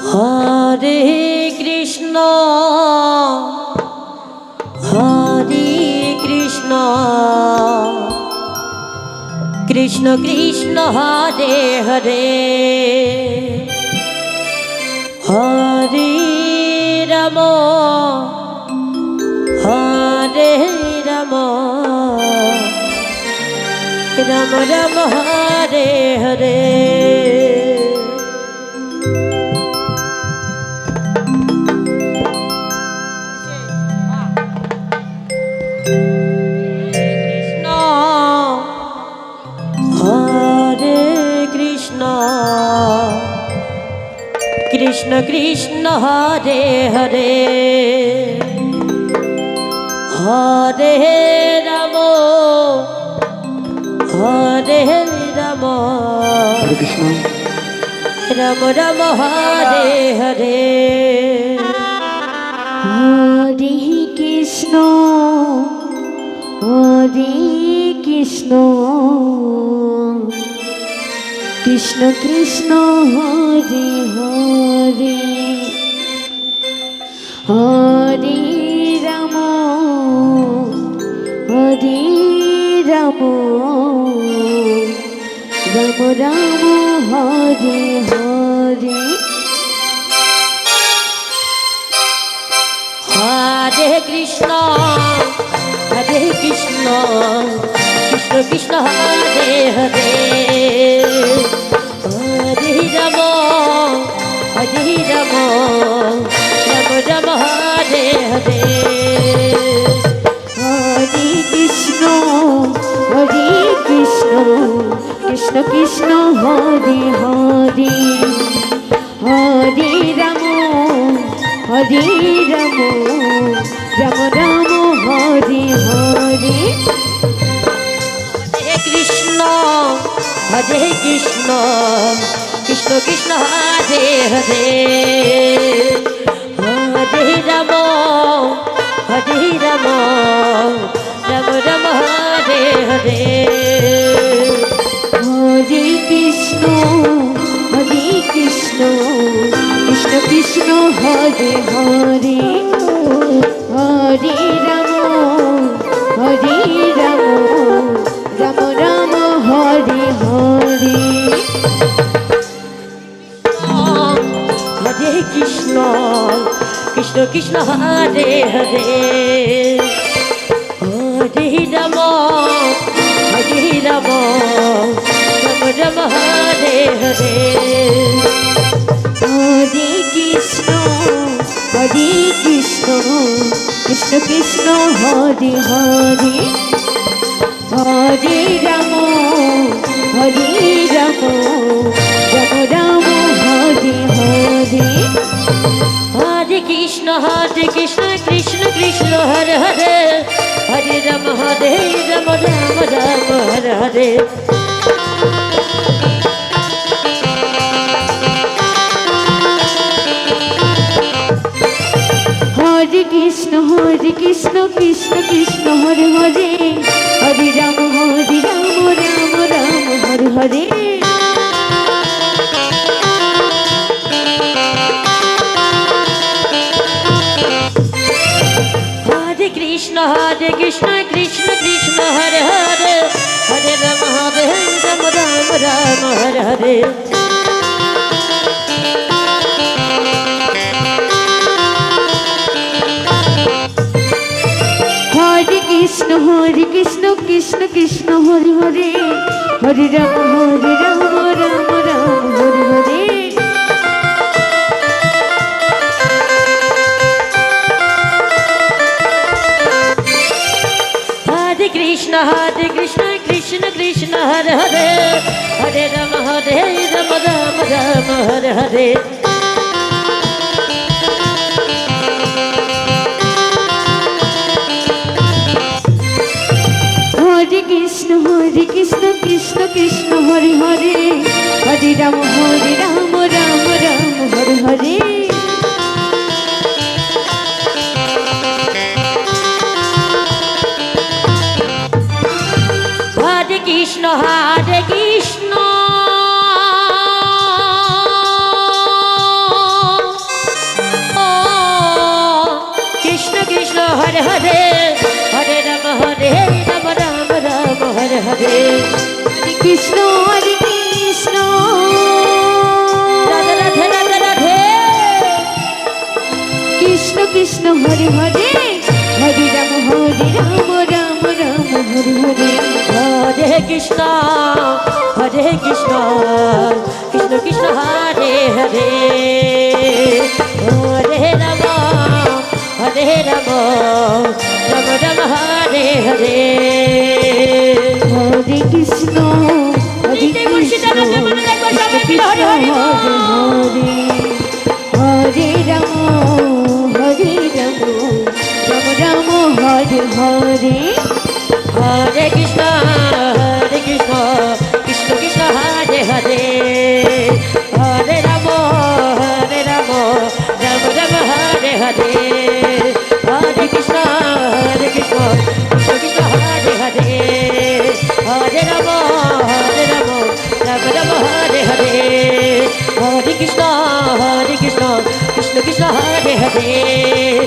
Hare Krishna Hare Krishna Krishna Krishna Hare Hare Hare Ram Hare Ram Ram Ram Hare Hare Krishna Krishna Hare Hare Hare Ram Hare Ram Hare Krishna Ram Ram Hare Hare Hare Krishna Hare Krishna Krishna Krishna Hare Hare Hare Ram Hare Ram Ram Ram Hare Hare Hare Krishna Krishna Krishna Hare Hare Hare Ram Ram Ram Hare Hare Hare Krishna Krishna Krishna Hare Hare Hare Ram Ram Ram Hare Hare Krishna Krishna Krishna Hare Hare Hare Ram Ram Ram Hare Hare Hare Krishna Krishna Krishna Hare Hare Hare Ram Ram Ram Hare Hare Hare Krishna Krishna Hare Hare Hare Ram Ram Ram Hare Hare Hare Krishna Krishna Hare Hare Hare Ram Ram Ram Hare Hare Hare Krishna Krishna Krishna Hare Hare Hare Ram Ram Ram Hare Hare Hare Krishna Krishna Krishna Hare Hare Hare Ram Ram Ram Hare Hare Hare Krishna Krishna Hare Hare Hare Ram Ram Hare Hare Hare Krishna Krishna Hare Hare Hare Ram Ram Ram Hare Hare Hare Krishna Krishna Hare Hare Hare Ram Ram Hare Hare Hare Krishna Krishna Hare Hare Hare Ram Ram Hare Hare Hare Krishna Hare Hare Ram Ram Ram Hare Hare Krishna Hare Krishna Radhe Radhe Radhe Radhe Krishna Krishna Hare Hare Hare Ram Ram Ram Hare Hare Hare Krishna Krishna Krishna Hare Hare Hare Ram Ram Ram Hare Hare Hare Krishna Hare Krishna Krishna Hare Hare Hare Ram Ram Hare Hare Hare Krishna Krishna Krishna Hare Hare Hare Ram Ram Ram Hare Hare Hare Krishna Krishna Krishna Hare Hare Hare Ram Ram Hare Hare Hare Krishna Krishna Krishna Hare Hare